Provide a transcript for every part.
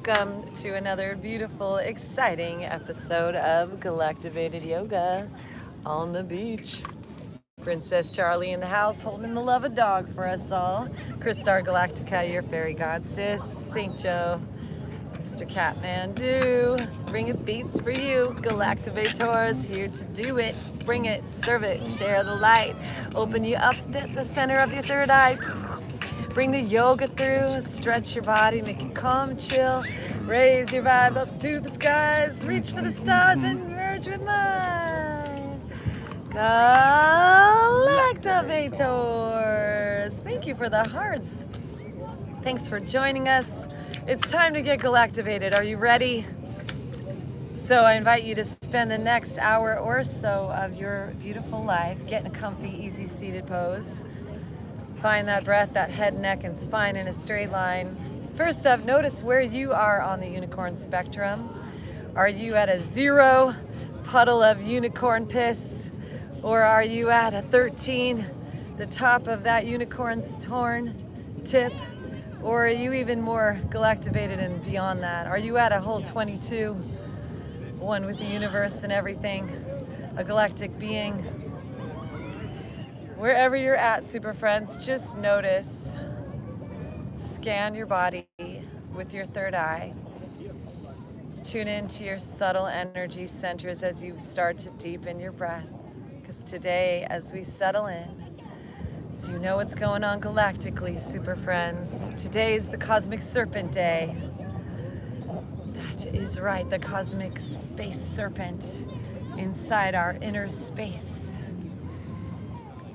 Welcome to another beautiful, exciting episode of Galactivated Yoga on the beach. Princess Charlie in the house holding the love of dog for us all. Kristar Galactica, your fairy god sis. St. Joe, Mr. Catmandu, bringing beats for you. Galactivators, here to do it. Bring it, serve it, share the light. Open you up at the center of your third eye. Bring the yoga through, stretch your body, make it calm, chill. Raise your vibe up to the skies, reach for the stars and merge with mine. Galactivators! Thank you for the hearts. Thanks for joining us. It's time to get galactivated. Are you ready? So I invite you to spend the next hour or so of your beautiful life getting a comfy, easy seated pose. Find that breath, that head, neck, and spine in a straight line. First up, notice where you are on the unicorn spectrum. Are you at a 0 puddle of unicorn piss? Or are you at a 13, the top of that unicorn's horn tip? Or are you even more galactivated and beyond that? Are you at a whole 22, one with the universe and everything, a galactic being? Wherever you're at, super friends, just notice, scan your body with your third eye. Tune into your subtle energy centers as you start to deepen your breath. Because today, as we settle in, so you know what's going on galactically, super friends. Today is the Cosmic Serpent Day. That is right, the Cosmic Space Serpent inside our inner space,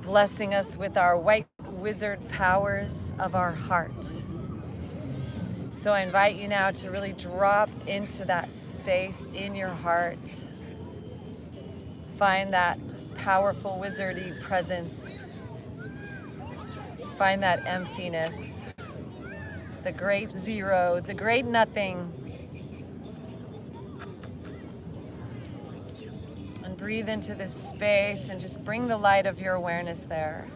blessing us with our white wizard powers of our heart. So I invite you now to really drop into that space in your heart. Find that powerful wizardy presence. Find that emptiness, the great zero, the great nothing. And breathe into this space and just bring the light of your awareness there.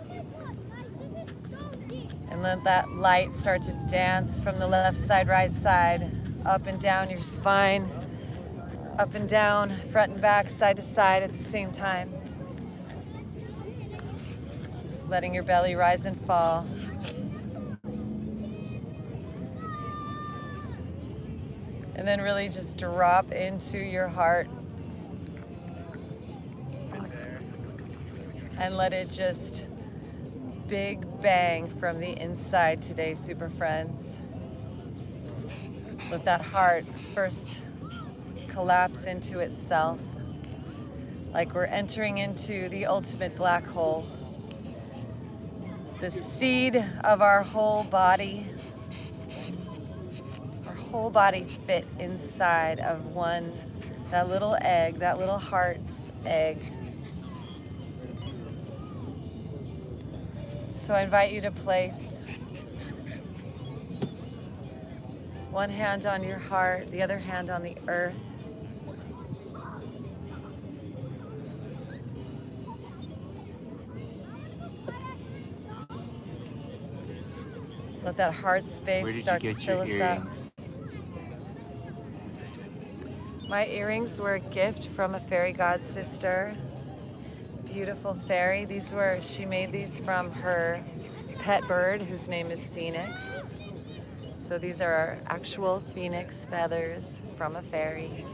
And let that light start to dance from the left side, right side, up and down your spine, up and down, front and back, side to side at the same time. Letting your belly rise and fall. And then really just drop into your heart. And let it just big bang from the inside today, super friends. Let that heart first collapse into itself, like we're entering into the ultimate black hole. The seed of our whole body fit inside of one, that little egg, that little heart's egg. So I invite you to place one hand on your heart, the other hand on the earth. Let that heart space start to fill us up. My earrings were a gift from a fairy god sister. Beautiful fairy. She made these from her pet bird, whose name is Phoenix. So these are our actual phoenix feathers from a fairy.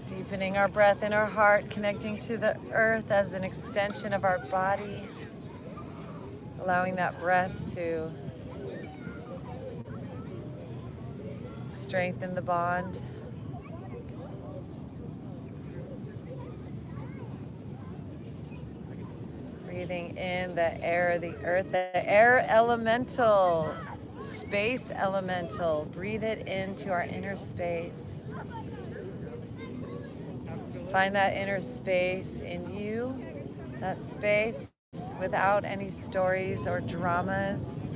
Deepening our breath in our heart, connecting to the earth as an extension of our body. Allowing that breath to strengthen the bond. Breathing in the air, the earth, the air elemental, space elemental. Breathe it into our inner space. Find that inner space in you, that space without any stories or dramas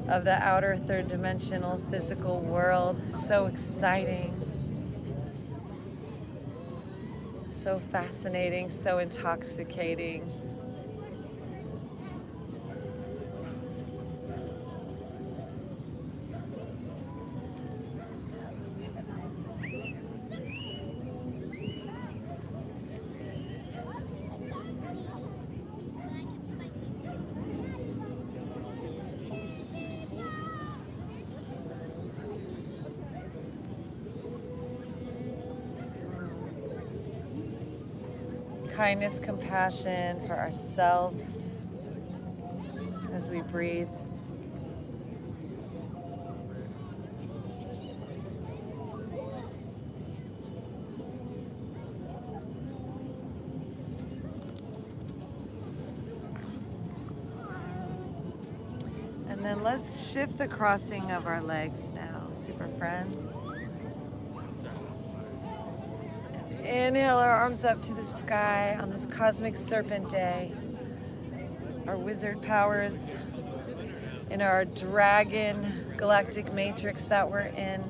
of the outer third dimensional physical world. So exciting. So fascinating, so intoxicating. Kindness, compassion for ourselves as we breathe. And then let's shift the crossing of our legs now, super friends. Inhale our arms up to the sky on this cosmic serpent day. Our wizard powers in our dragon galactic matrix that we're in.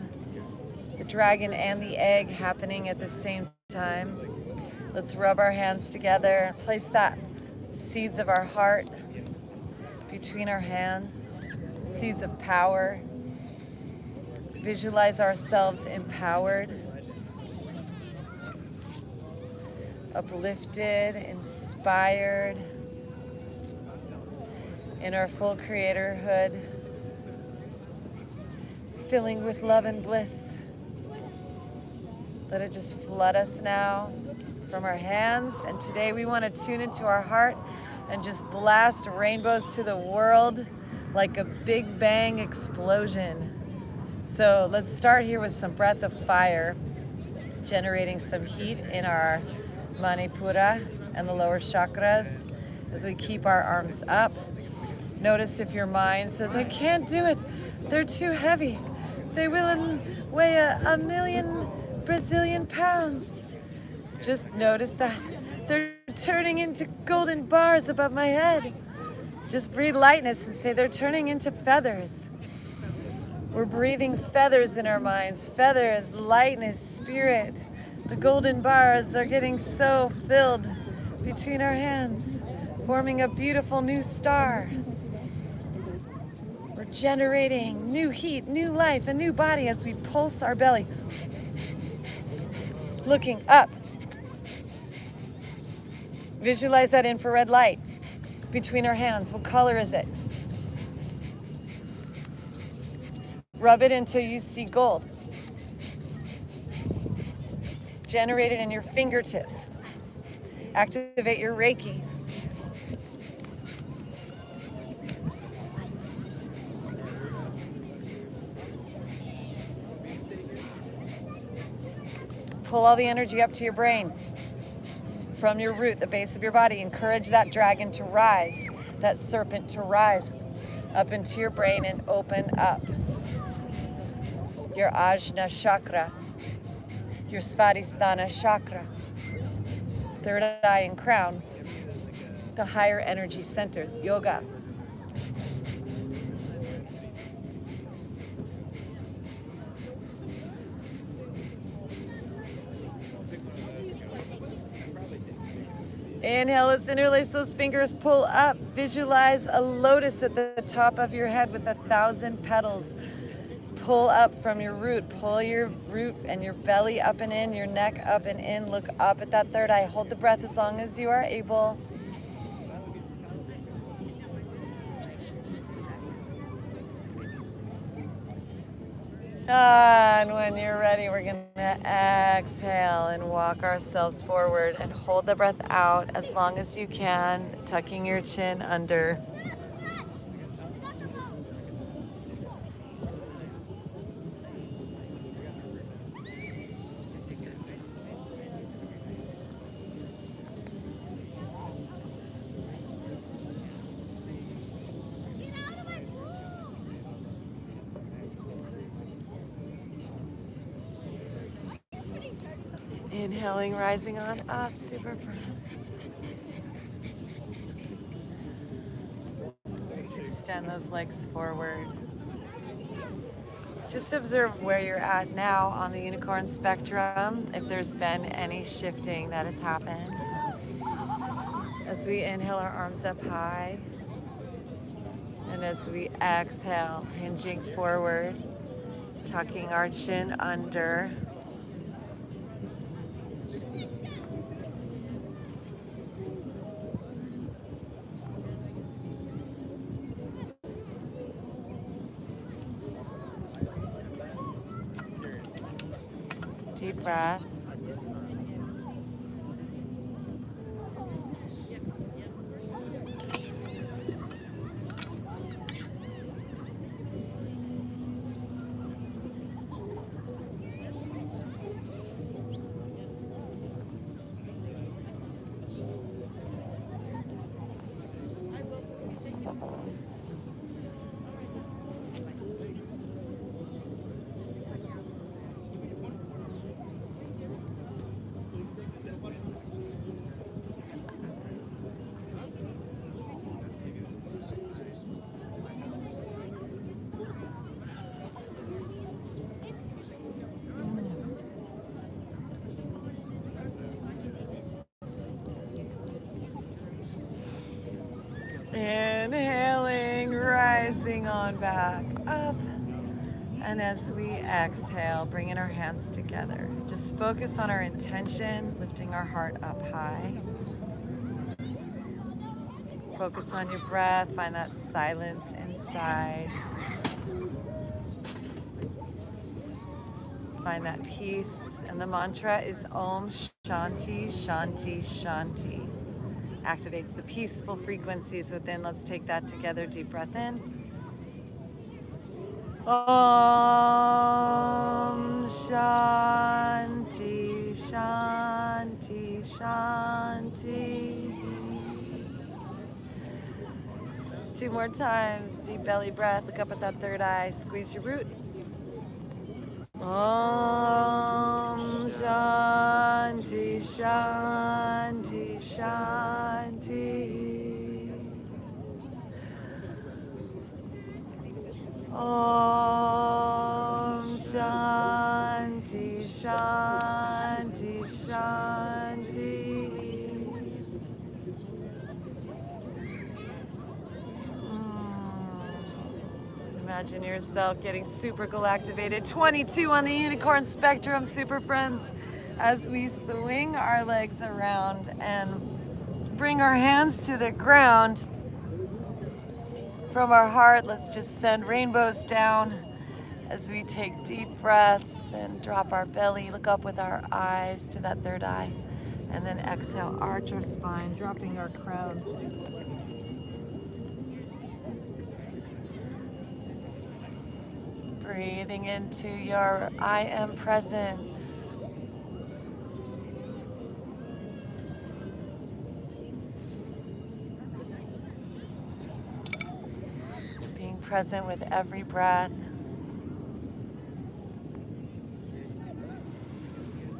The dragon and the egg happening at the same time. Let's rub our hands together. Place that seeds of our heart between our hands. Seeds of power. Visualize ourselves empowered, uplifted, inspired, in our full creatorhood, filling with love and bliss. Let it just flood us now from our hands. And today we want to tune into our heart and just blast rainbows to the world like a big bang explosion. So let's start here with some breath of fire, generating some heat in our Manipura and the lower chakras as we keep our arms up. Notice if your mind says, I can't do it, they're too heavy. They will weigh a million Brazilian pounds. Just notice that they're turning into golden bars above my head. Just breathe lightness and say they're turning into feathers. We're breathing feathers in our minds. Feathers, lightness, spirit. The golden bars are getting so filled between our hands, forming a beautiful new star. We're generating new heat, new life, a new body as we pulse our belly. Looking up. Visualize that infrared light between our hands. What color is it? Rub it until you see gold. Generate it in your fingertips. Activate your Reiki. Pull all the energy up to your brain. From your root, the base of your body. Encourage that dragon to rise, that serpent to rise up into your brain and open up your Ajna chakra, your Svadhisthana chakra, third eye and crown, the higher energy centers, yoga. Inhale, let's interlace those fingers, pull up. Visualize a lotus at the top of your head with 1,000 petals. Pull up from your root. Pull your root and your belly up and in, your neck up and in. Look up at that third eye. Hold the breath as long as you are able. And when you're ready, we're going to exhale and walk ourselves forward and hold the breath out as long as you can, tucking your chin under. Inhaling, rising on up, super friends. Let's extend those legs forward. Just observe where you're at now on the unicorn spectrum, if there's been any shifting that has happened. As we inhale our arms up high, and as we exhale, hinging forward, tucking our chin under. Deep breath. Inhaling, rising on back up. And as we exhale, bringing our hands together. Just focus on our intention, lifting our heart up high. Focus on your breath, find that silence inside. Find that peace. And the mantra is Om Shanti, Shanti, Shanti. Activates the peaceful frequencies within. Let's take that together. Deep breath in. Om Shanti, Shanti, Shanti. 2 more times. Deep belly breath. Look up at that third eye. Squeeze your root. Om Shanti, Shanti, Shanti. Om Shanti, Shanti, Shanti. Imagine yourself getting super galactivated. 22 on the unicorn spectrum, super friends. As we swing our legs around and bring our hands to the ground. From our heart, let's just send rainbows down as we take deep breaths and drop our belly, look up with our eyes to that third eye, and then exhale, arch our spine, dropping our crown. Breathing into your I am presence. Being present with every breath.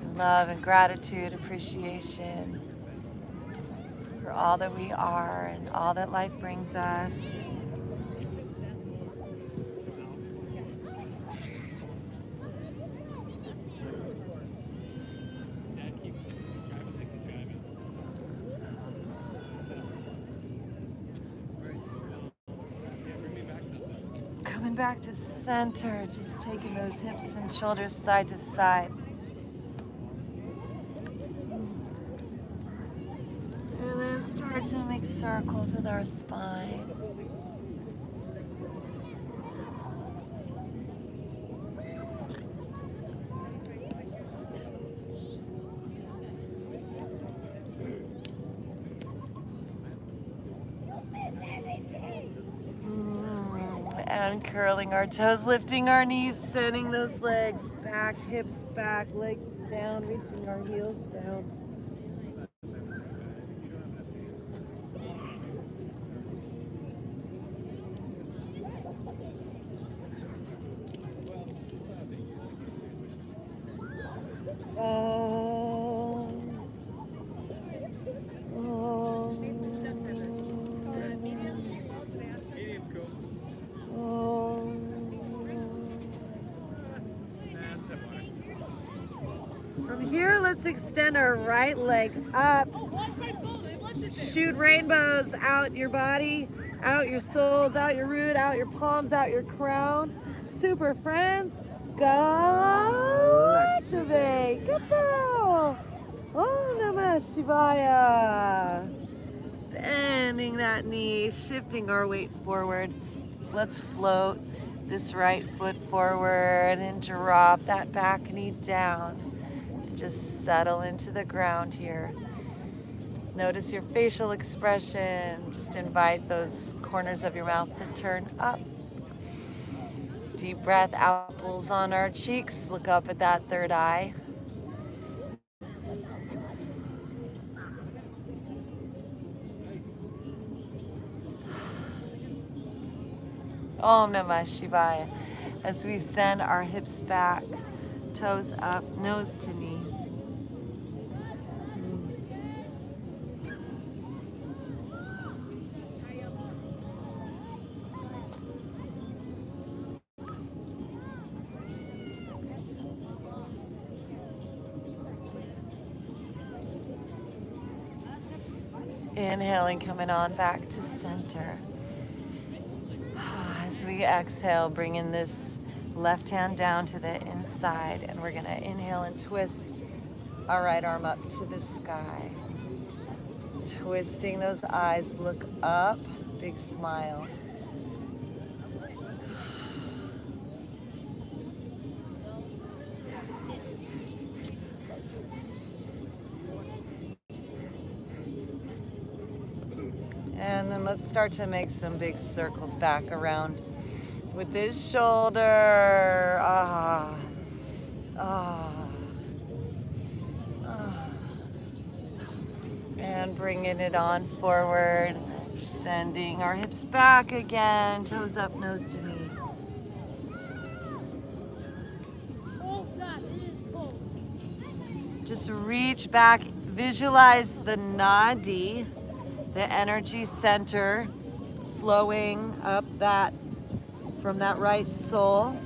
And love and gratitude, appreciation for all that we are and all that life brings us. Back to center, just taking those hips and shoulders side to side. And then start to make circles with our spine. Uncurling our toes, lifting our knees, sending those legs back, hips back, legs down, reaching our heels down. let's extend our right leg up. Shoot rainbows out your body, out your soles, out your root, out your palms, out your crown. Super friends, Galactivate. Good girl. Oh, Namah Shivaya. Bending that knee, shifting our weight forward. Let's float this right foot forward and drop that back knee down. And just settle into the ground here. Notice your facial expression. Just invite those corners of your mouth to turn up. Deep breath, apples on our cheeks. Look up at that third eye. Om Namah Shivaya. As we send our hips back, toes up, nose to knee. Inhaling, coming on back to center. As we exhale, bringing this left hand down to the inside, and we're gonna inhale and twist our right arm up to the sky. Twisting those eyes, look up, big smile. And then let's start to make some big circles back around with this shoulder. And bringing it on forward, sending our hips back again, toes up, nose to knee. Just reach back, visualize the nadi, the energy center flowing up that from that right sole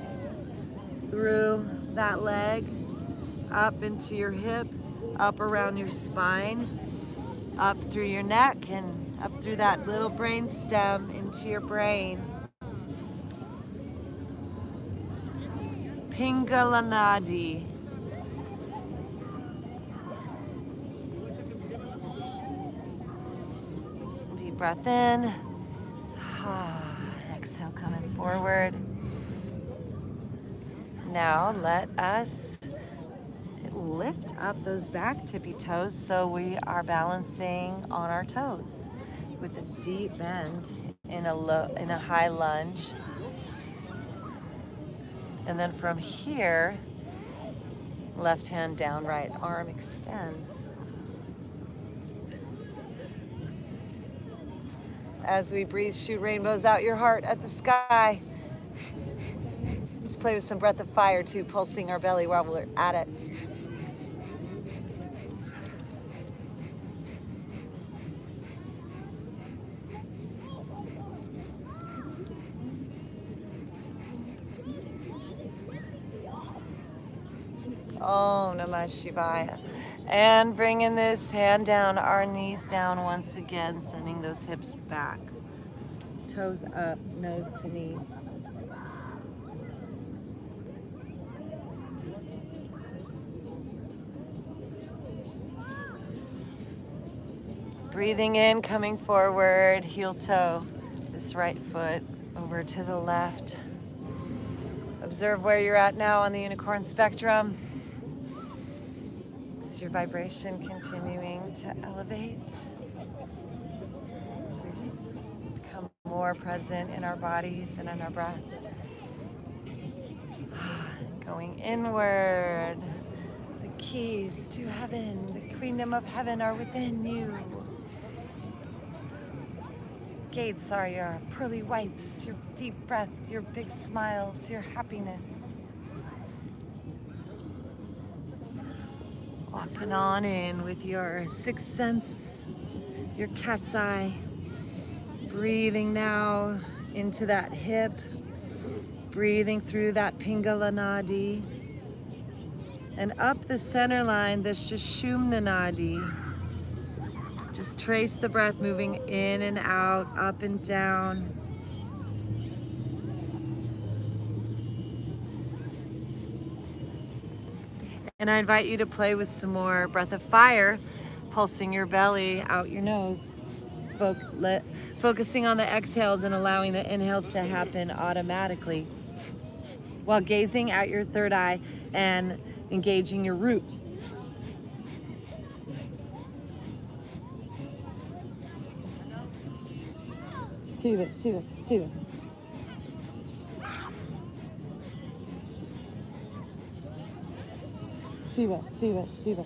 through that leg up into your hip, up around your spine, up through your neck, and up through that little brain stem into your brain. Pingala Nadi. Deep breath in. Exhale, coming forward. Now let us lift up those back tippy toes so we are balancing on our toes with a deep bend in a high lunge. And then from here, left hand down, right arm extends. As we breathe, shoot rainbows out your heart at the sky. Let's play with some breath of fire too, pulsing our belly while we're at it. Om Namah Shivaya. And bringing this hand down, our knees down once again, sending those hips back. Toes up, nose to knee. Breathing in, coming forward, heel toe, this right foot over to the left. Observe where you're at now on the unicorn spectrum. Is your vibration continuing to elevate? As we become more present in our bodies and in our breath. Going inward. The keys to heaven, the kingdom of heaven are within you. Gates are your pearly whites, your deep breath, your big smiles, your happiness. Walking on in with your sixth sense, your cat's eye. Breathing now into that hip, breathing through that Pingala Nadi. And up the center line, the Sushumna Nadi. Just trace the breath moving in and out, up and down. And I invite you to play with some more breath of fire, pulsing your belly out your nose. Focusing on the exhales and allowing the inhales to happen automatically while gazing at your third eye and engaging your root. Shiva, Shiva, Shiva. Shiva, Shiva, Shiva.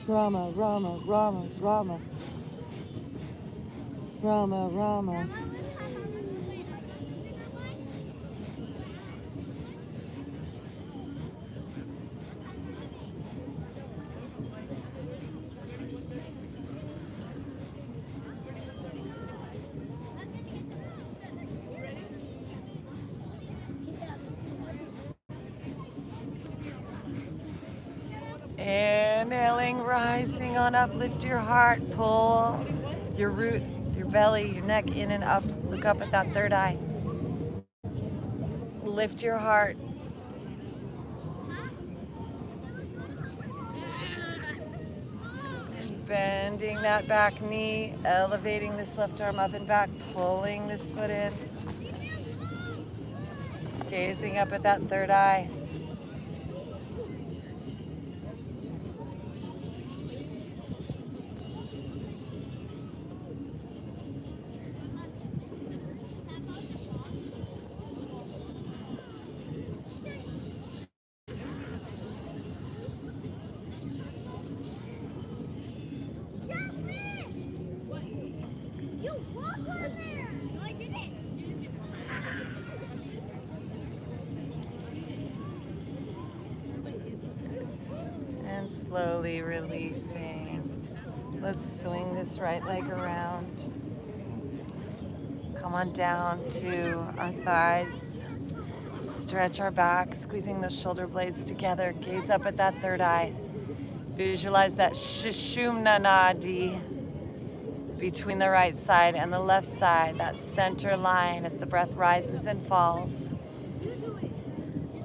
Rama, Rama, Rama, Rama. Rama, Rama. Inhaling, rising on up, lift your heart, pull your root, your belly, your neck in and up. Look up at that third eye. Lift your heart. And bending that back knee, elevating this left arm up and back, pulling this foot in. Gazing up at that third eye. Slowly releasing. Let's swing this right leg around. Come on down to our thighs. Stretch our back, squeezing those shoulder blades together. Gaze up at that third eye. Visualize that Sushumna Nadi between the right side and the left side, that center line as the breath rises and falls.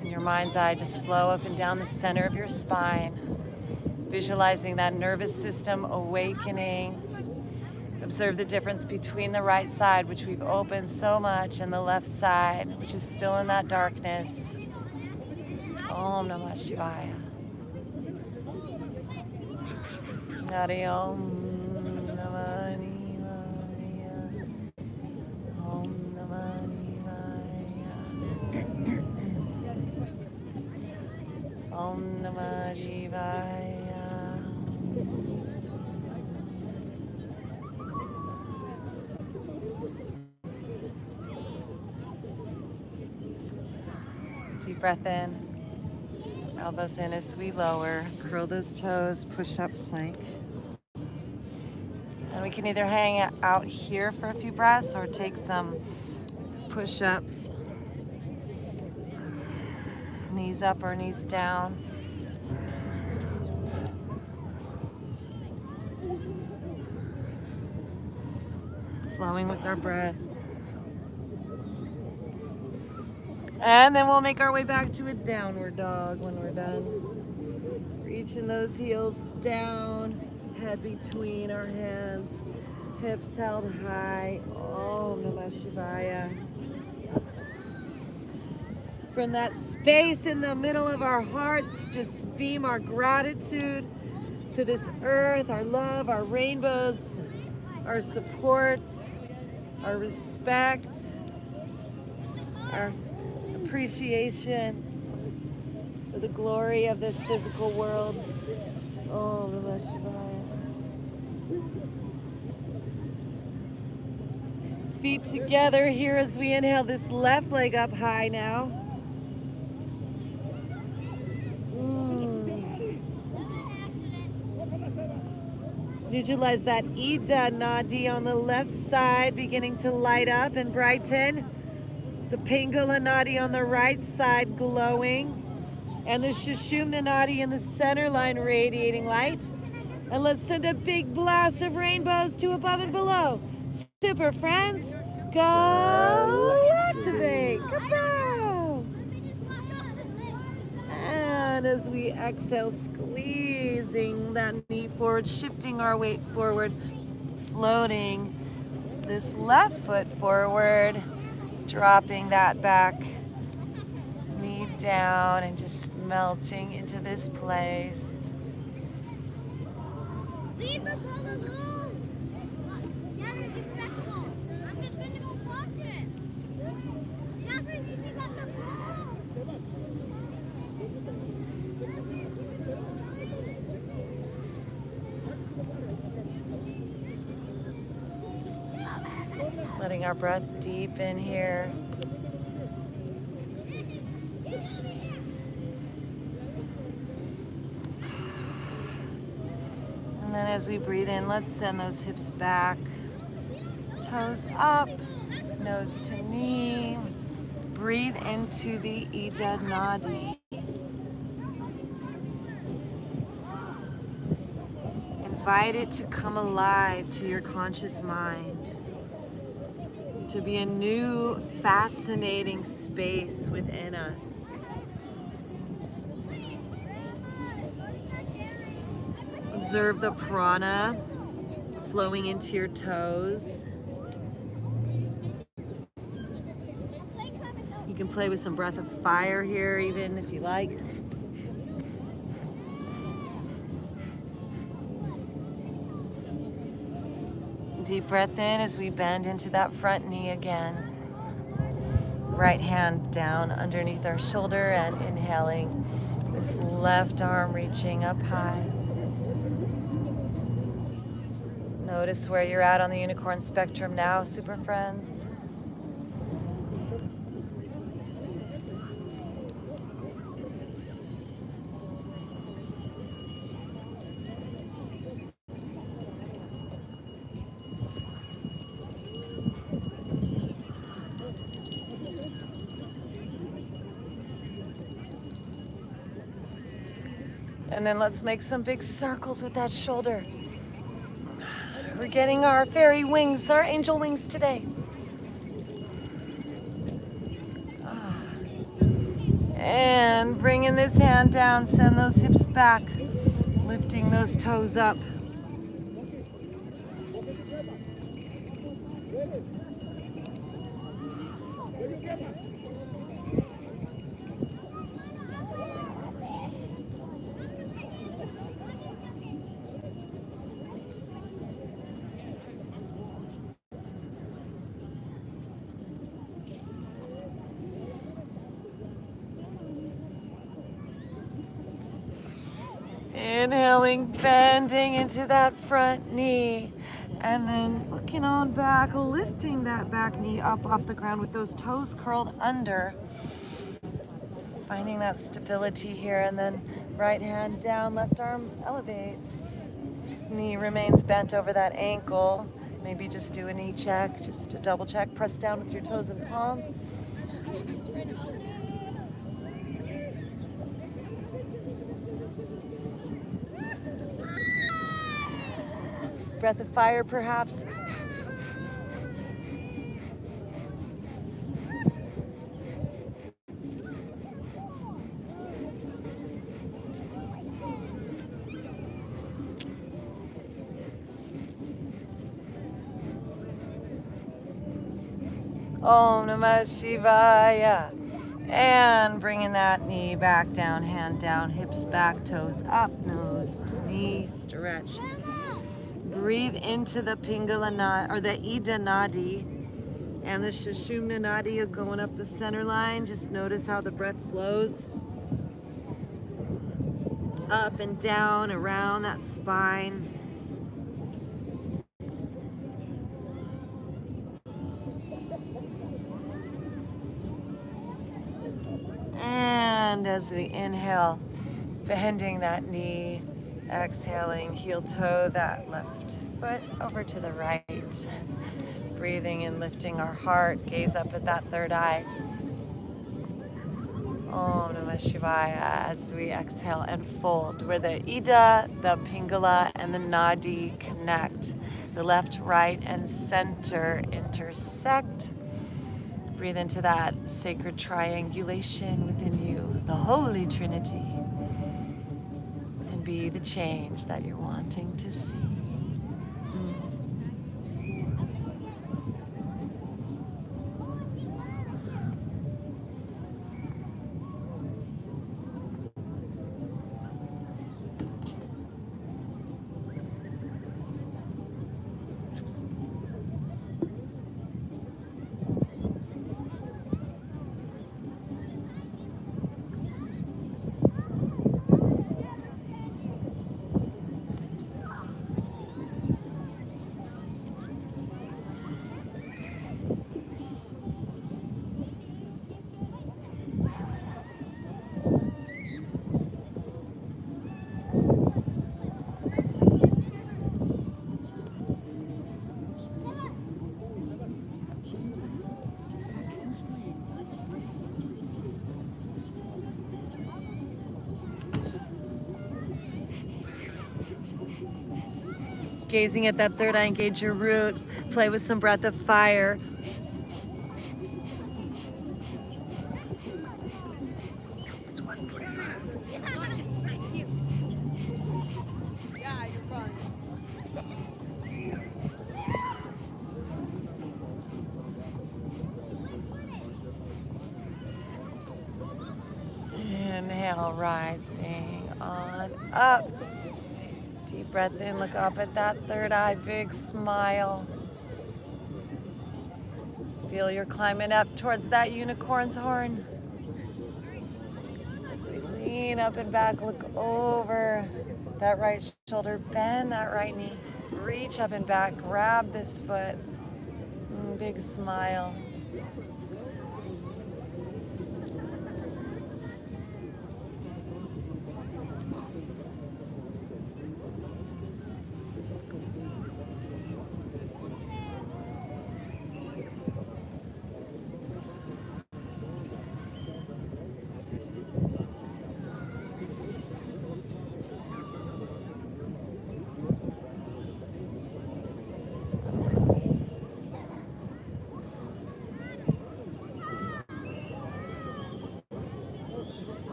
In your mind's eye, just flow up and down the center of your spine. Visualizing that nervous system awakening. Observe the difference between the right side, which we've opened so much, and the left side, which is still in that darkness. Om Namah Shivaya. Hari Om Namah Shivaya. Om Namah Shivaya. Om Namah Shivaya. Deep breath in, elbows in as we lower, curl those toes, push up plank. And we can either hang out here for a few breaths or take some push-ups. Knees up or knees down. Flowing with our breath. And then we'll make our way back to a downward dog when we're done. Reaching those heels down, head between our hands, hips held high. Om Namah Shivaya. From that space in the middle of our hearts, just beam our gratitude to this earth, our love, our rainbows, our support, our respect, our appreciation for the glory of this physical world. Om Namah Shivaya. Feet together here as we inhale this left leg up high now. Visualize that Ida Nadi on the left side beginning to light up and brighten. The Pingala Nadi on the right side glowing. And the Sushumna Nadi in the center line radiating light. And let's send a big blast of rainbows to above and below. Super friends, Galactivate! Kapow! And as we exhale, squeezing that knee forward, shifting our weight forward, floating this left foot forward, dropping that back knee down and just melting into this place. Leave the ball alone! Jasper, get back the ball. I'm just gonna go block it. Jasper, you pick up the ball. Letting our breath deepen here. And then as we breathe in, let's send those hips back, toes up, nose to knee. Breathe into the Ida Nadi. Invite it to come alive to your conscious mind, to be a new, fascinating space within us. Observe the prana flowing into your toes. You can play with some breath of fire here, even if you like. Deep breath in as we bend into that front knee again. Right hand down underneath our shoulder and inhaling, this left arm reaching up high. Notice where you're at on the unicorn spectrum now, super friends. And then let's make some big circles with that shoulder. We're getting our fairy wings, our angel wings today. And bringing this hand down, send those hips back, lifting those toes up. Inhaling, bending into that front knee, and then looking on back, lifting that back knee up off the ground with those toes curled under. Finding that stability here, and then right hand down, left arm elevates. Knee remains bent over that ankle. Maybe just do a knee check, just a double check. Press down with your toes and palm. Breath of fire, perhaps. Om Namah Shivaya. And bringing that knee back down, hand down, hips back, toes up, nose to knee, stretch. Breathe into the Pingala Nadi, or the Ida Nadi, and the Sushumna Nadi are going up the center line. Just notice how the breath flows up and down around that spine. And as we inhale, bending that knee, Exhaling, heel toe that left foot over to the right. Breathing and lifting our heart, gaze up at that third eye. Om Namah Shivaya as we exhale and fold, where the Ida, the Pingala, and the Nadi connect. The left, right, and center intersect. Breathe into that sacred triangulation within you, the Holy Trinity, and be the change that you're wanting to see. Gazing at that third eye, engage your root, play with some breath of fire. It's 1:45. Thank you. Yeah, you're fine. Inhale, rising on up. Deep breath in, look up at that third eye, big smile. Feel you're climbing up towards that unicorn's horn. As we lean up and back, look over that right shoulder, bend that right knee, reach up and back, grab this foot, big smile.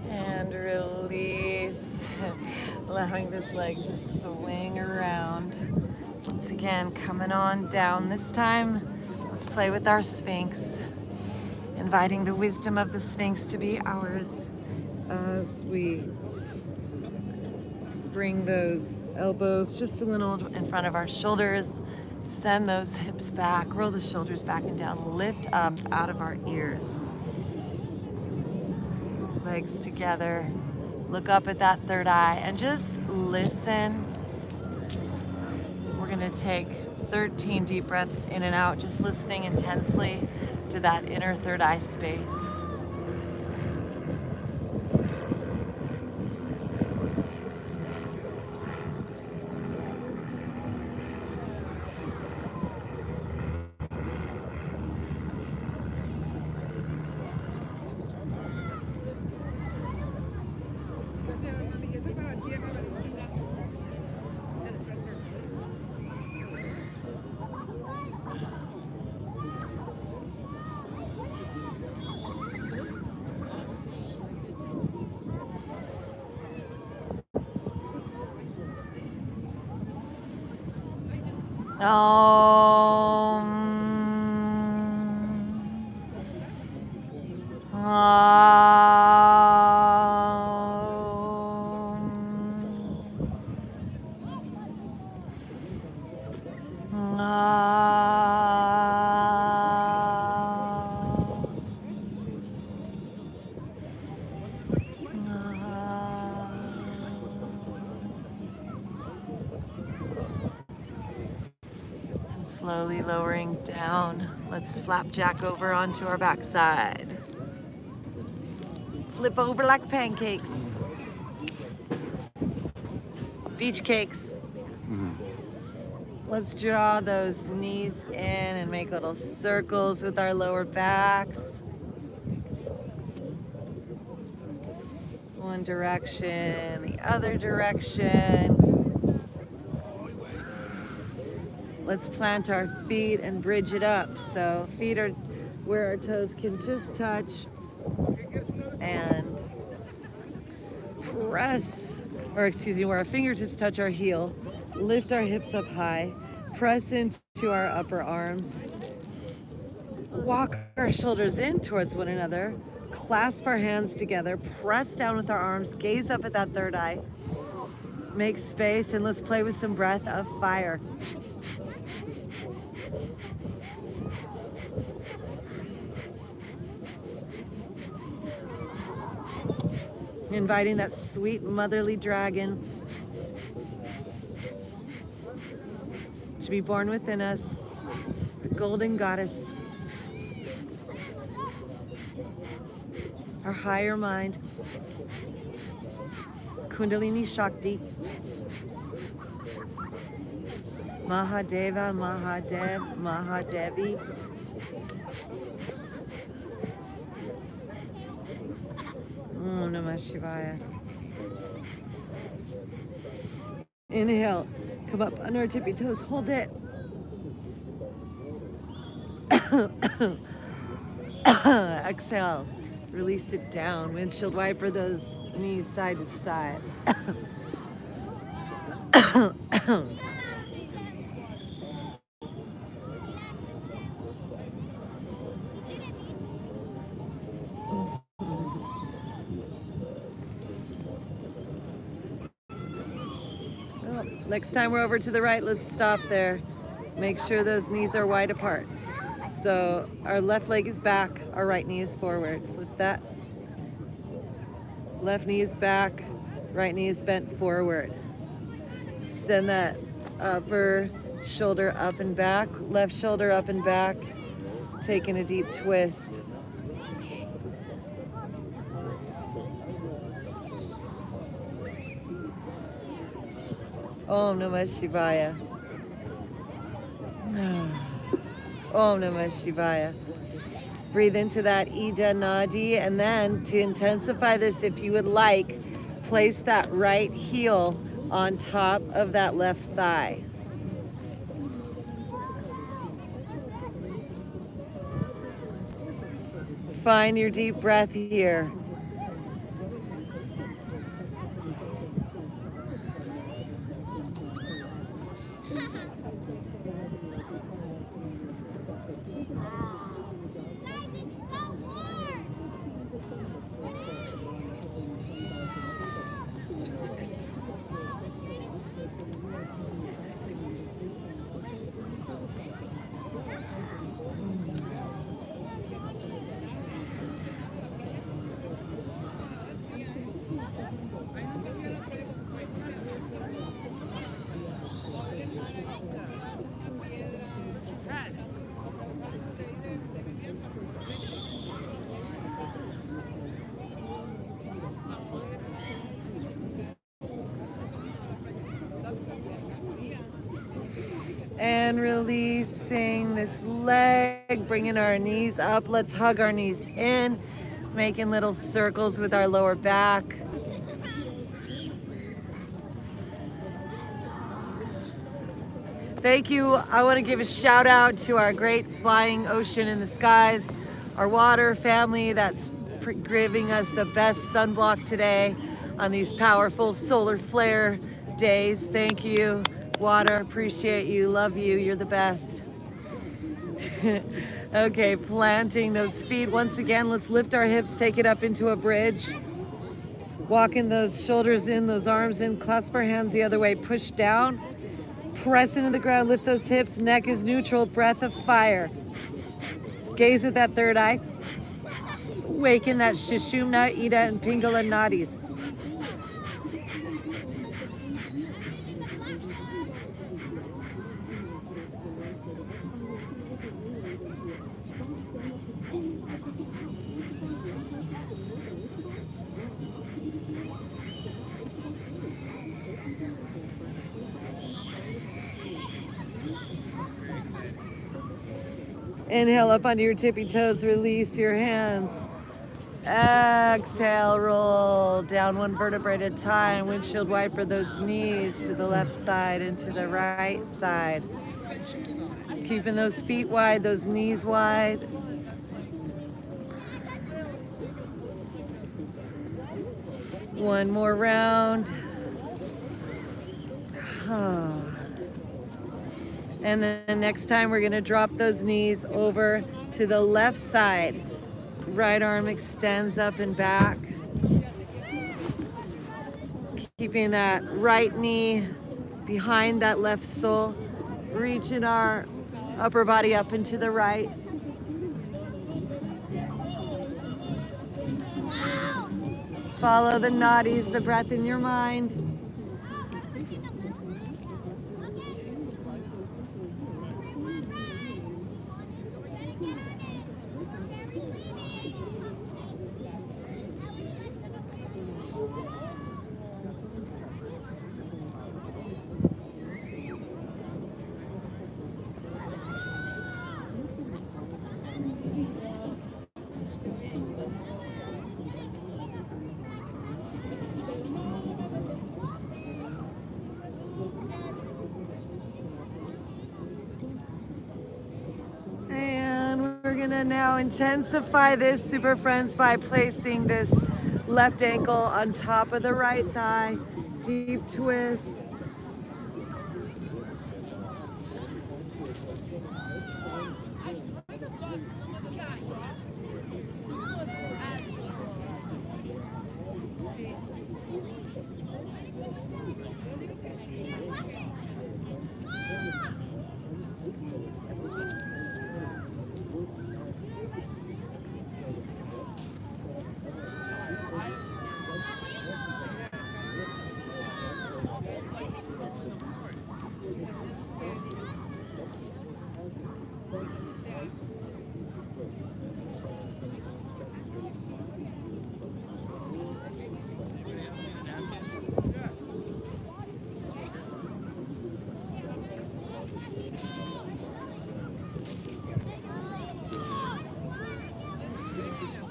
And release, allowing this leg to swing around. Once again, coming on down. This time, let's play with our Sphinx, inviting the wisdom of the Sphinx to be ours as we bring those elbows just a little in front of our shoulders, send those hips back, roll the shoulders back and down, lift up out of our ears. Legs together, look up at that third eye and just listen. We're gonna take 13 deep breaths in and out, just listening intensely to that inner third eye space. Slowly lowering down. Let's flapjack over onto our backside. Flip over like pancakes. Beach cakes. Let's draw those knees in and make little circles with our lower backs. One direction, the other direction. Let's plant our feet and bridge it up. So feet are where our toes can just touch, and press, or excuse me, where our fingertips touch our heel. Lift our hips up high, press into our upper arms. Walk our shoulders in towards one another. Clasp our hands together, press down with our arms, gaze up at that third eye. Make space, and let's play with some breath of fire. Inviting that sweet motherly dragon to be born within us, the golden goddess, our higher mind, Kundalini Shakti, Mahadeva, Mahadev, Mahadevi. Om Namah Shivaya. Inhale, come up under our tippy toes, hold it. Exhale, release it down. Windshield wiper those knees side to side. Next time we're over to the right, let's stop there. Make sure those knees are wide apart. So our left leg is back, our right knee is forward. Flip that. Left knee is back, right knee is bent forward. Send that upper shoulder up and back, left shoulder up and back. Taking a deep twist. Om Namah Shivaya. Om Namah Shivaya. Breathe into that Ida Nadi, and then to intensify this, if you would like, place that right heel on top of that left thigh. Find your deep breath here. And releasing this leg, bringing our knees up. Let's hug our knees in, making little circles with our lower back. Thank you. I want to give a shout out to our great flying ocean in the skies, our water family that's giving us the best sunblock today on these powerful solar flare days. Thank you. Water, appreciate you, love you, you're the best. Okay, planting those feet. Once again, let's lift our hips, take it up into a bridge. Walking those shoulders in, those arms in, clasp our hands the other way, push down, press into the ground, lift those hips, neck is neutral, breath of fire. Gaze at that third eye. Waken that Sushumna, Ida, and Pingala nadis. Inhale up onto your tippy toes, release your hands. Exhale, roll down one vertebrae at a time. Windshield wiper those knees to the left side and to the right side. Keeping those feet wide, those knees wide. One more round. And then next time we're gonna drop those knees over to the left side. Right arm extends up and back. Keeping that right knee behind that left sole. Reaching our upper body up and to the right. Follow the nadis, the breath in your mind. Now intensify this, super friends, by placing this left ankle on top of the right thigh. Deep twist.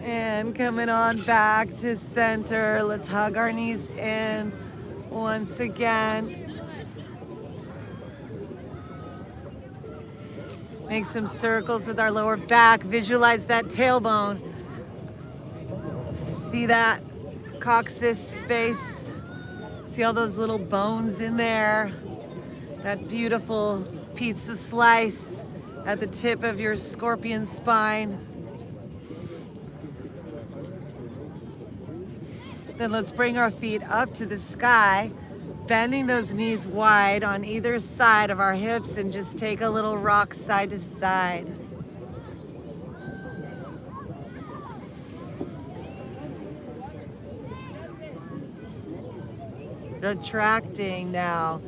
And coming on back to center. Let's hug our knees in once again. Make some circles with our lower back. Visualize that tailbone. See that coccyx space. See all those little bones in there. That beautiful pizza slice at the tip of your scorpion spine. Then let's bring our feet up to the sky, bending those knees wide on either side of our hips, and just take a little rock side to side. Attracting now,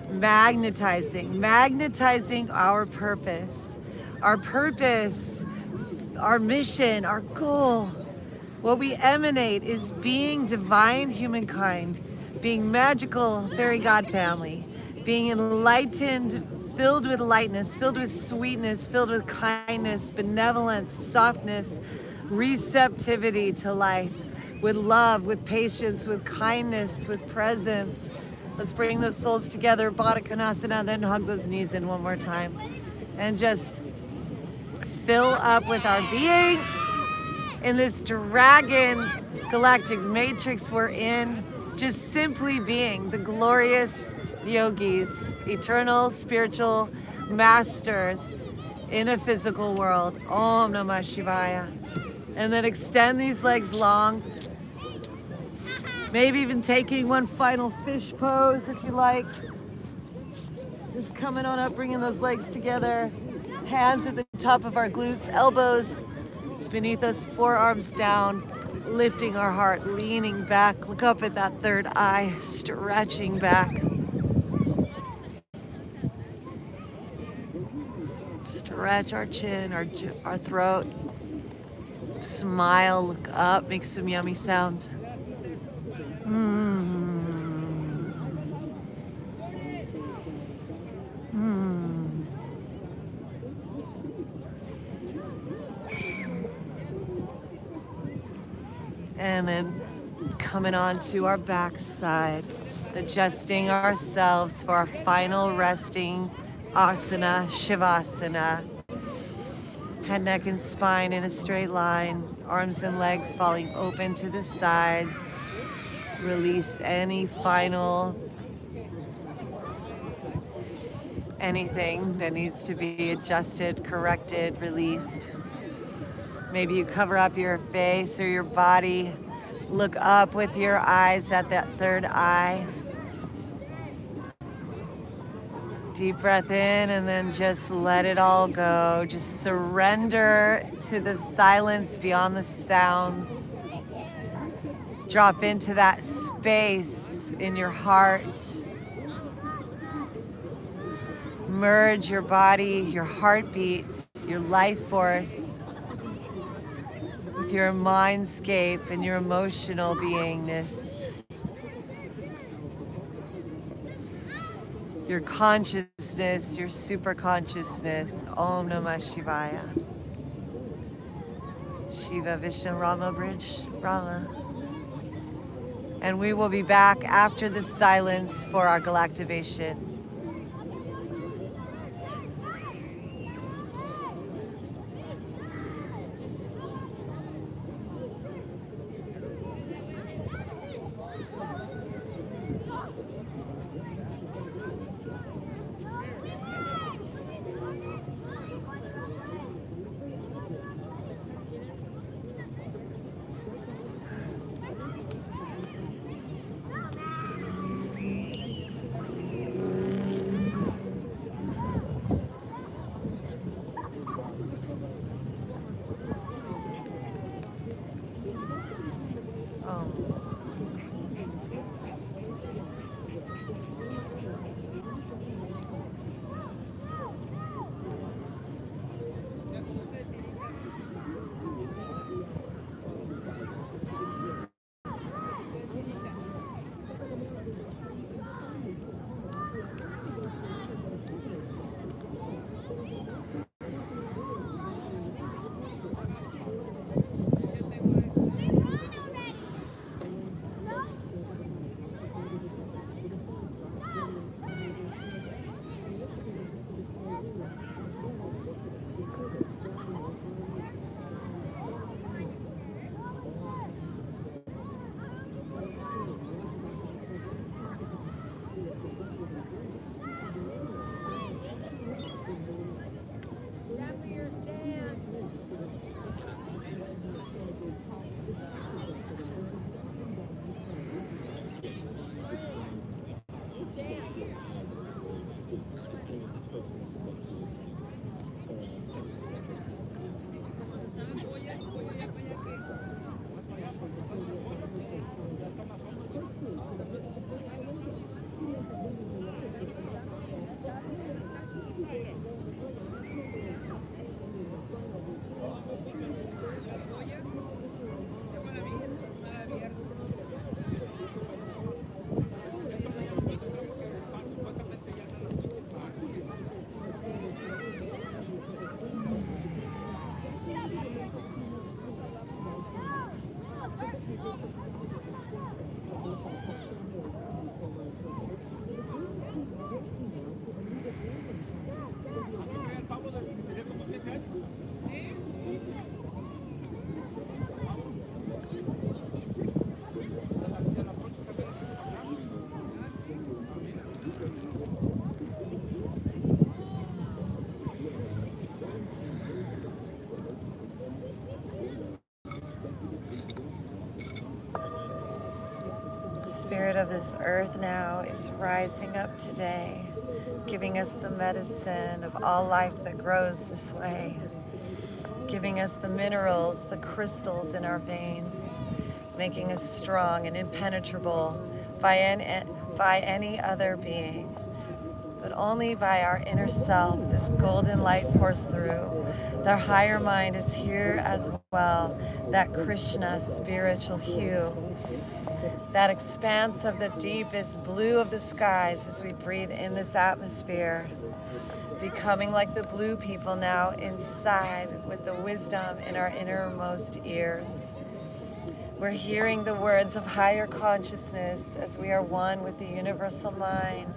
magnetizing our purpose, our mission, our goal. What we emanate is being divine humankind, being magical fairy god family, being enlightened, filled with lightness, filled with sweetness, filled with kindness, benevolence, softness, receptivity to life, with love, with patience, with kindness, with presence. Let's bring those souls together, Baddha Konasana, then hug those knees in one more time. And just fill up with our being in this dragon galactic matrix we're in, just simply being the glorious yogis, eternal spiritual masters in a physical world. Om Namah Shivaya. And then extend these legs long. Maybe even taking one final fish pose if you like. Just coming on up, bringing those legs together. Hands at the top of our glutes, elbows beneath us, forearms down, lifting our heart, leaning back. Look up at that third eye, stretching back. Stretch our chin, our throat. Smile, look up, make some yummy sounds. and then coming on to our backside, adjusting ourselves for our final resting asana, Shavasana. Head, neck, and spine in a straight line, arms and legs falling open to the sides. Release any final, anything that needs to be adjusted, corrected, released. Maybe you cover up your face or your body. Look up with your eyes at that third eye. Deep breath in and then just let it all go. Just surrender to the silence beyond the sounds. Drop into that space in your heart. Merge your body, your heartbeat, your life force with your mindscape and your emotional beingness. Your consciousness, your super consciousness. Om Namah Shivaya. Shiva Vishnu Rama Bridge Rama. And we will be back after the silence for our Galactivation. Spirit of this earth now is rising up today, giving us the medicine of all life that grows this way, giving us the minerals, the crystals in our veins, making us strong and impenetrable by any other being, but only by our inner self. This golden light pours through. Their higher mind is here as well, that Krishna spiritual hue, that expanse of the deepest blue of the skies as we breathe in this atmosphere, becoming like the blue people now inside with the wisdom in our innermost ears. We're hearing the words of higher consciousness as we are one with the universal mind.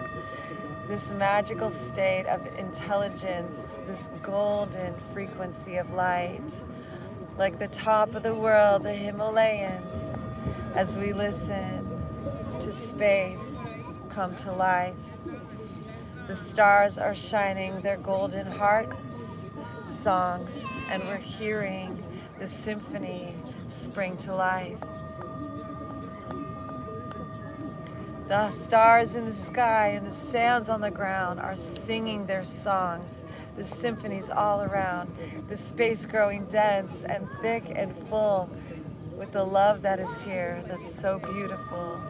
This magical state of intelligence, this golden frequency of light, like the top of the world, the Himalayas, as we listen to space come to life. The stars are shining their golden heart songs, and we're hearing the symphony spring to life. The stars in the sky and the sands on the ground are singing their songs. The symphonies all around. The space growing dense and thick and full with the love that is here that's so beautiful.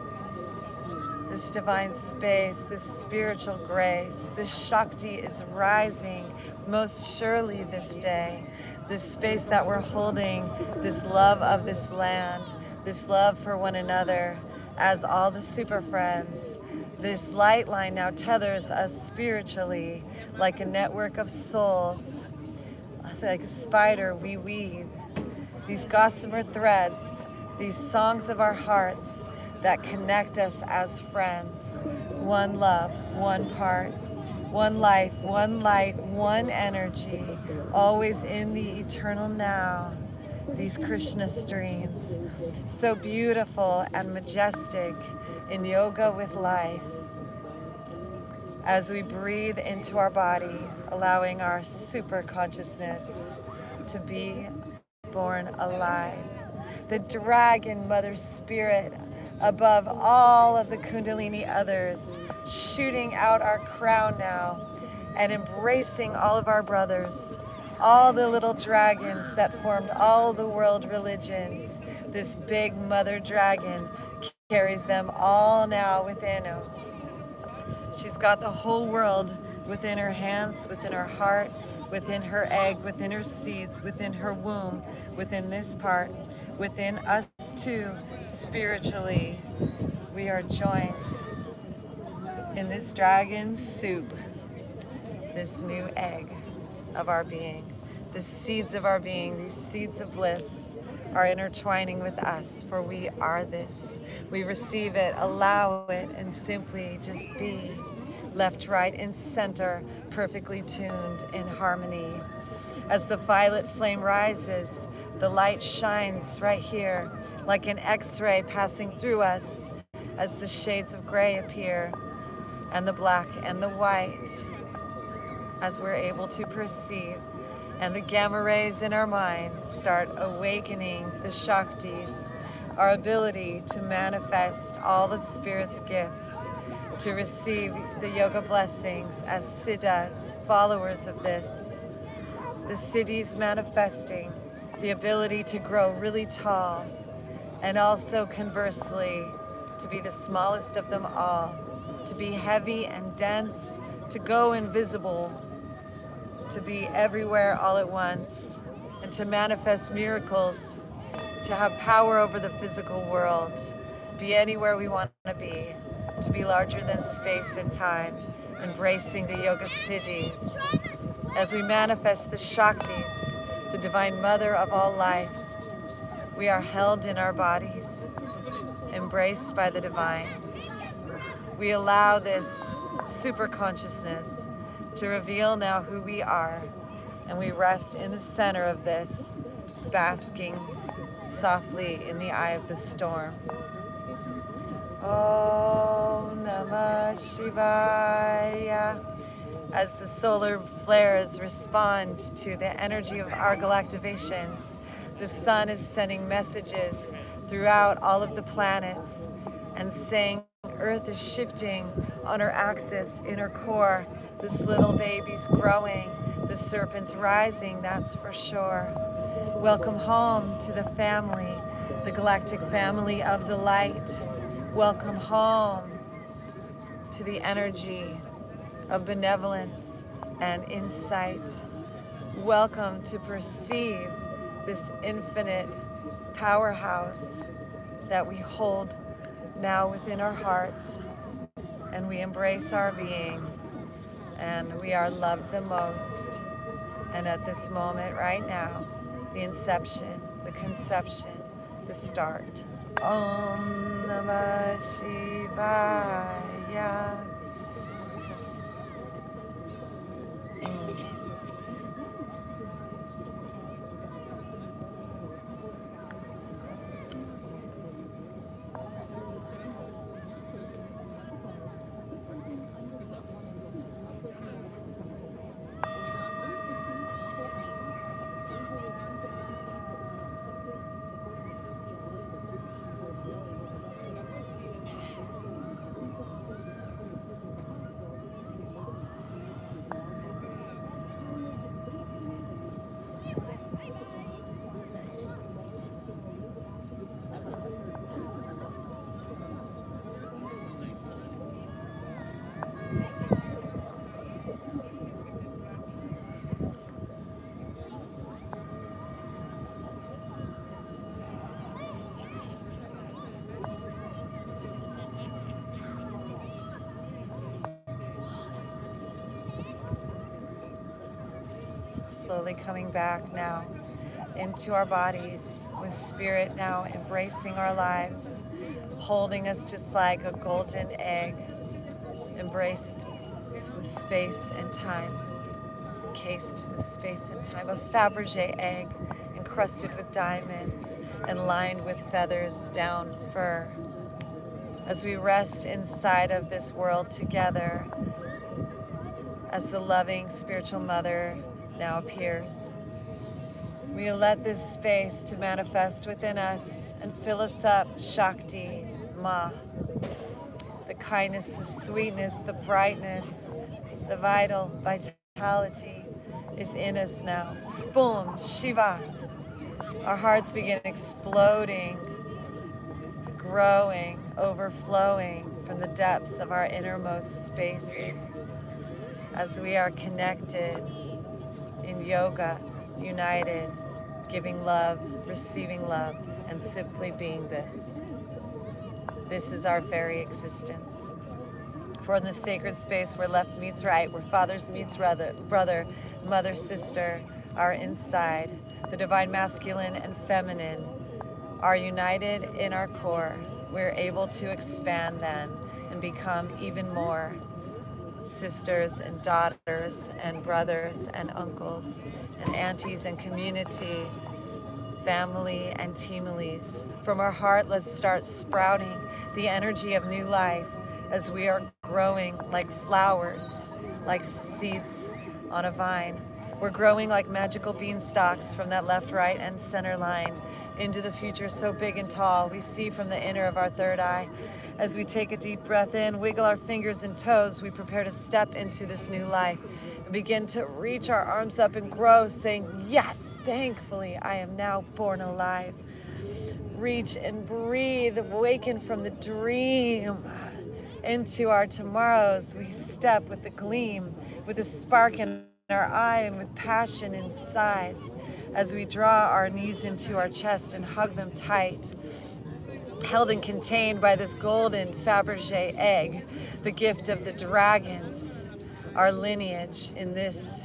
This divine space, this spiritual grace, this Shakti is rising most surely this day. This space that we're holding, this love of this land, this love for one another as all the super friends. This light line now tethers us spiritually like a network of souls. Like a spider, we weave these gossamer threads, these songs of our hearts that connect us as friends. One love, one part, one life, one light, one energy, always in the eternal now. These Krishna streams, so beautiful and majestic in yoga with life. As we breathe into our body, allowing our super consciousness to be born alive. The dragon mother spirit above all of the Kundalini others, shooting out our crown now and embracing all of our brothers, all the little dragons that formed all the world religions. This big mother dragon carries them all now within her. She's got the whole world within her hands, within her heart, within her egg, within her seeds, within her womb, within this part, within us too, spiritually. We are joined in this dragon soup, this new egg of our being. The seeds of our being, these seeds of bliss are intertwining with us, for we are this. We receive it, allow it, and simply just be left, right, and center, perfectly tuned in harmony. As the violet flame rises, the light shines right here like an X-ray passing through us as the shades of gray appear and the black and the white as we're able to perceive, and the gamma rays in our mind start awakening the Shaktis, our ability to manifest all of Spirit's gifts, to receive the yoga blessings as siddhas, followers of this. The siddhis manifesting the ability to grow really tall, and also conversely to be the smallest of them all, to be heavy and dense, to go invisible, to be everywhere all at once, and to manifest miracles, to have power over the physical world, be anywhere we want to be larger than space and time, embracing the yoga siddhis. As we manifest the Shaktis, the divine mother of all life, we are held in our bodies, embraced by the divine. We allow this super consciousness to reveal now who we are, and we rest in the center of this, basking softly in the eye of the storm. Om Namah Shivaya. As the solar flares respond to the energy of our galactivations, the sun is sending messages throughout all of the planets and saying Earth is shifting on her axis in her core. This little baby's growing, the serpent's rising, that's for sure. Welcome home to the family, the galactic family of the light. Welcome home to the energy of benevolence and insight. Welcome to perceive this infinite powerhouse that we hold now within our hearts, and we embrace our being, and we are loved the most. And at this moment right now, the inception, the conception, the start. Om Namah Shivaya. Slowly coming back now into our bodies with spirit now embracing our lives, holding us just like a golden egg, embraced with space and time, encased with space and time, a Fabergé egg encrusted with diamonds and lined with feathers down fur. As we rest inside of this world together, as the loving spiritual mother now appears, we let this space to manifest within us and fill us up, Shakti, Ma. The kindness, the sweetness, the brightness, the vital vitality is in us now. Boom, Shiva. Our hearts begin exploding, growing, overflowing from the depths of our innermost spaces as we are connected in yoga, united, giving love, receiving love, and simply being this. This is our very existence. For in the sacred space where left meets right, where fathers meets brother, mother, sister, are inside, the divine masculine and feminine are united in our core. We're able to expand then and become even more sisters and daughters and brothers and uncles and aunties and community, family and teamilies. From our heart, let's start sprouting the energy of new life as we are growing like flowers, like seeds on a vine. We're growing like magical beanstalks from that left, right, and center line into the future so big and tall we see from the inner of our third eye. As we take a deep breath in, wiggle our fingers and toes, we prepare to step into this new life and begin to reach our arms up and grow, saying, yes, thankfully, I am now born alive. Reach and breathe, awaken from the dream into our tomorrows. We step with the gleam, with a spark in our eye and with passion inside as we draw our knees into our chest and hug them tight, held and contained by this golden Fabergé egg, the gift of the dragons, our lineage in this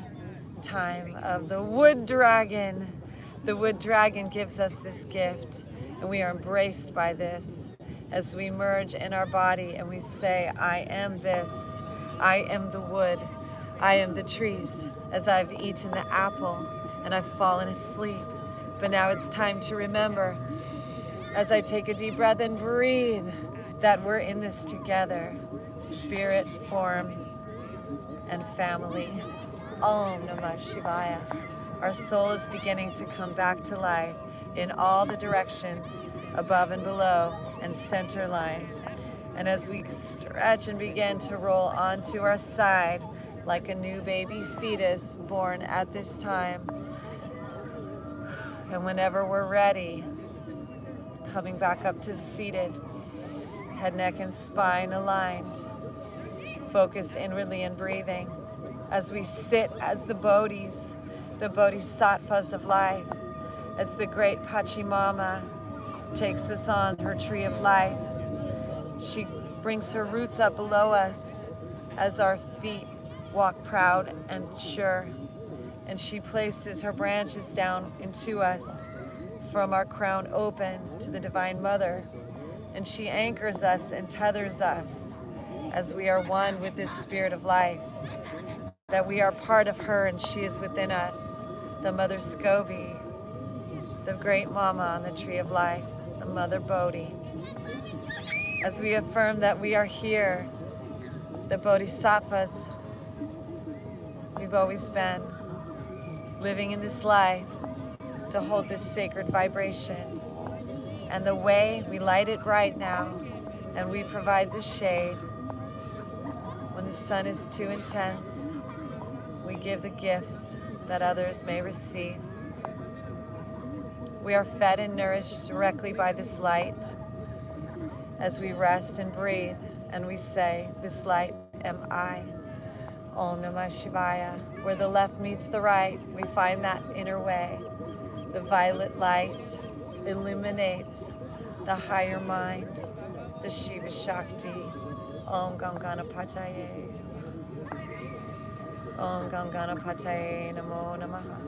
time of the wood dragon. The wood dragon gives us this gift, and we are embraced by this as we merge in our body and we say, I am this, I am the wood, I am the trees, as I've eaten the apple and I've fallen asleep. But now it's time to remember, as I take a deep breath and breathe, that we're in this together, spirit, form, and family. Om Namah Shivaya. Our soul is beginning to come back to life in all the directions, above and below, and center line. And as we stretch and begin to roll onto our side, like a new baby fetus born at this time, and whenever we're ready, coming back up to seated, head, neck, and spine aligned, focused inwardly in breathing, as we sit as the bodhis, the bodhisattvas of life, as the great Pachamama takes us on her tree of life. She brings her roots up below us as our feet walk proud and sure, and she places her branches down into us, from our crown open to the Divine Mother, and she anchors us and tethers us as we are one with this spirit of life, that we are part of her and she is within us, the Mother Scoby, the great Mama on the Tree of Life, the Mother Bodhi. As we affirm that we are here, the Bodhisattvas, we've always been living in this life to hold this sacred vibration. And the way, we light it right now, and we provide the shade. When the sun is too intense, we give the gifts that others may receive. We are fed and nourished directly by this light as we rest and breathe, and we say, this light am I. Om Namah Shivaya. Where the left meets the right, we find that inner way. The violet light illuminates the higher mind, the Shiva Shakti. Om Ganganapataye. Om Ganganapataye Namo Namaha.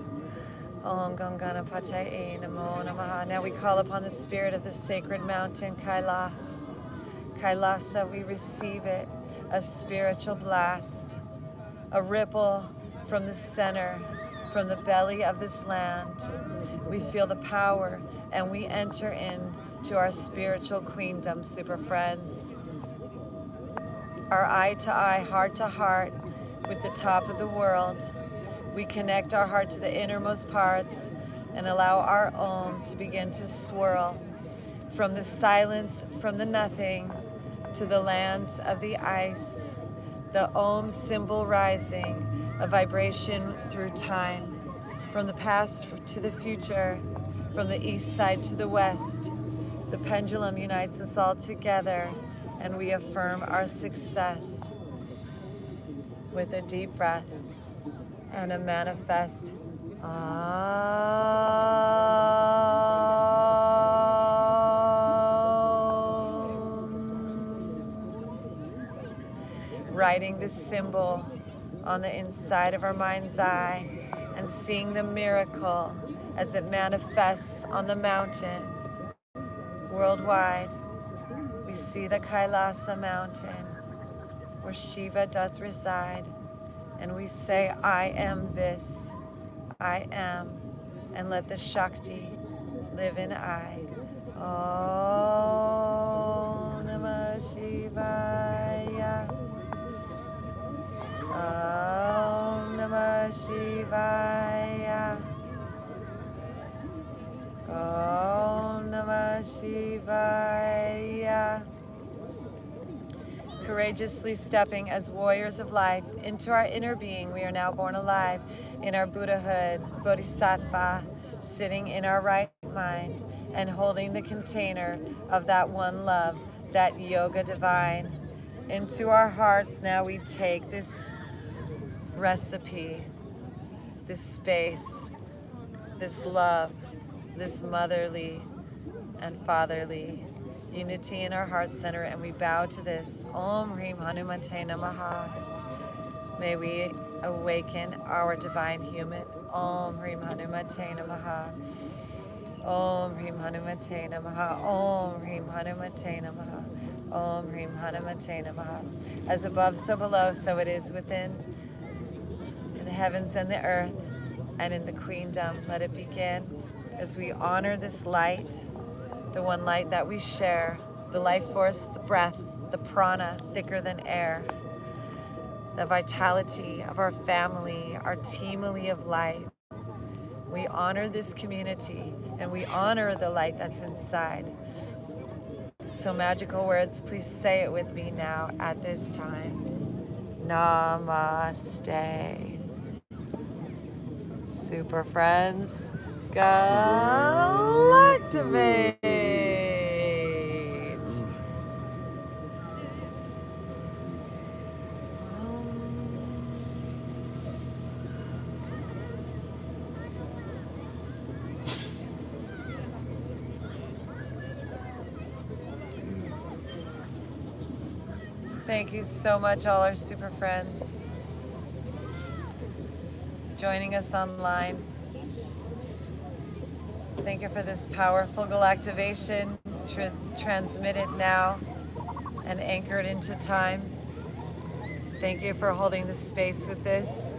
Om Ganganapataye Namo Namaha. Now we call upon the spirit of the sacred mountain Kailas. Kailasa, we receive it, a spiritual blast, a ripple from the center, from the belly of this land. We feel the power and we enter into our spiritual queendom, super friends. Our eye to eye, heart to heart with the top of the world. We connect our heart to the innermost parts and allow our Om to begin to swirl from the silence, from the nothing, to the lands of the ice. The Om symbol rising, a vibration through time, from the past to the future, from the east side to the west. The pendulum unites us all together, and we affirm our success with a deep breath and a manifest writing this symbol on the inside of our mind's eye and seeing the miracle as it manifests on the mountain worldwide. We see the Kailasa mountain where Shiva doth reside, and we say, I am this, I am, and let the Shakti live in I. Om Namah Shivaya. Om Namah Shivaya. Om Namah Shivaya. Courageously stepping as warriors of life into our inner being, we are now born alive in our Buddhahood, Bodhisattva, sitting in our right mind and holding the container of that one love, that yoga divine. Into our hearts now we take this recipe, this space, this love, this motherly and fatherly unity in our heart center, and we bow to this. Om Hrim Hanumate Namaha. May we awaken our divine human. Om Hrim Hanumate Namaha. Om Hrim Hanumate Namaha. Om Hrim Hanumate Namaha. Om Hrim Hanumate Namaha. As above, so below, so it is within, in the heavens and the earth, and in the queendom. Let it begin as we honor this light, the one light that we share, the life force, the breath, the prana, thicker than air, the vitality of our family, our teamily of life. We honor this community and we honor the light that's inside. So magical words, please say it with me now at this time. Namaste. Super friends, Galactivate. Thank you so much, all our super friends, joining us online. Thank you for this powerful Galactivation. Transmit it now and anchor it into time. Thank you for holding the space with this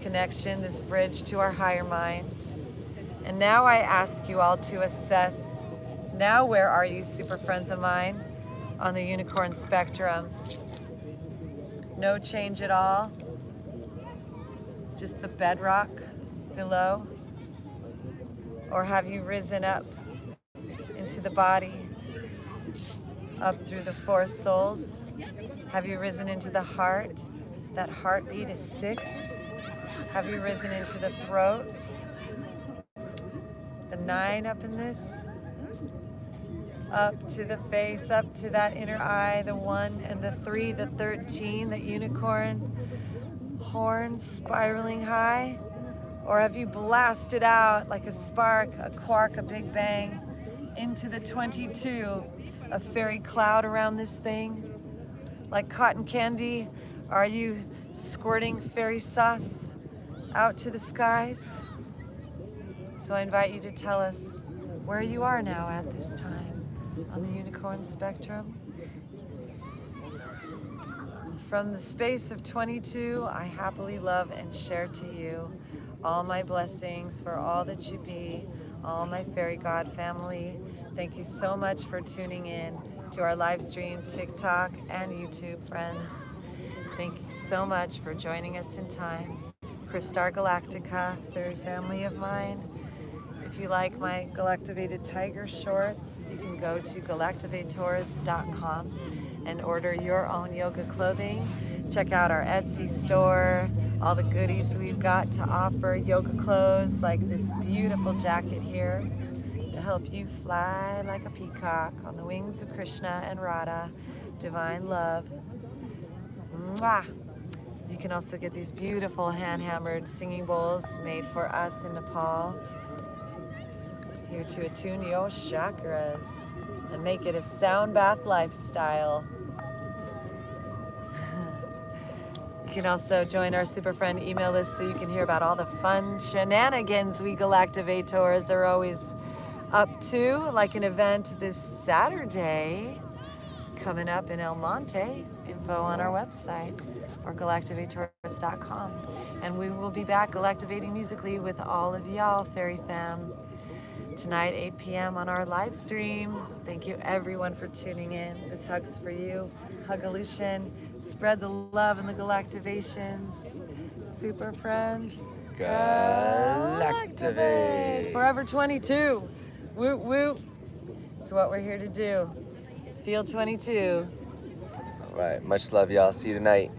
connection, this bridge to our higher mind. And now I ask you all to assess, now where are you, super friends of mine, on the unicorn spectrum? No change at all, just the bedrock below? Or have you risen up into the body, up through the four souls? Have you risen into the heart? That heartbeat is 6. Have you risen into the throat? The 9 up in this? Up to the face, up to that inner eye, the 1 and the 3, the 13, the unicorn horn spiraling high? Or have you blasted out like a spark, a quark, a big bang into the 22, a fairy cloud around this thing? Like cotton candy, are you squirting fairy sauce out to the skies? So I invite you to tell us where you are now at this time on the unicorn spectrum. From the space of 22, I happily love and share to you all my blessings for all that you be, all my fairy god family. Thank you so much for tuning in to our live stream, TikTok and YouTube friends. Thank you so much for joining us in time. Christar Galactica, third family of mine. If you like my Galactivated tiger shorts, you can go to Galactivators.com and order your own yoga clothing. Check out our Etsy store, all the goodies we've got to offer, yoga clothes like this beautiful jacket here to help you fly like a peacock on the wings of Krishna and Radha, divine love. Mwah! You can also get these beautiful hand-hammered singing bowls made for us in Nepal, here to attune your chakras and make it a sound bath lifestyle. You can also join our super friend email list so you can hear about all the fun shenanigans we Galactivators are always up to, like an event this Saturday coming up in El Monte. Info on our website or Galactivators.com. And we will be back galactivating musically with all of y'all, Fairy Fam, tonight 8 p.m. on our live stream. Thank you everyone for tuning in. This hug's for you. Hugolution. Spread the love and the Galactivations. Super friends. Galactivate. Forever 22. Woot woot. It's what we're here to do. Feel 22. All right. Much love, y'all. See you tonight.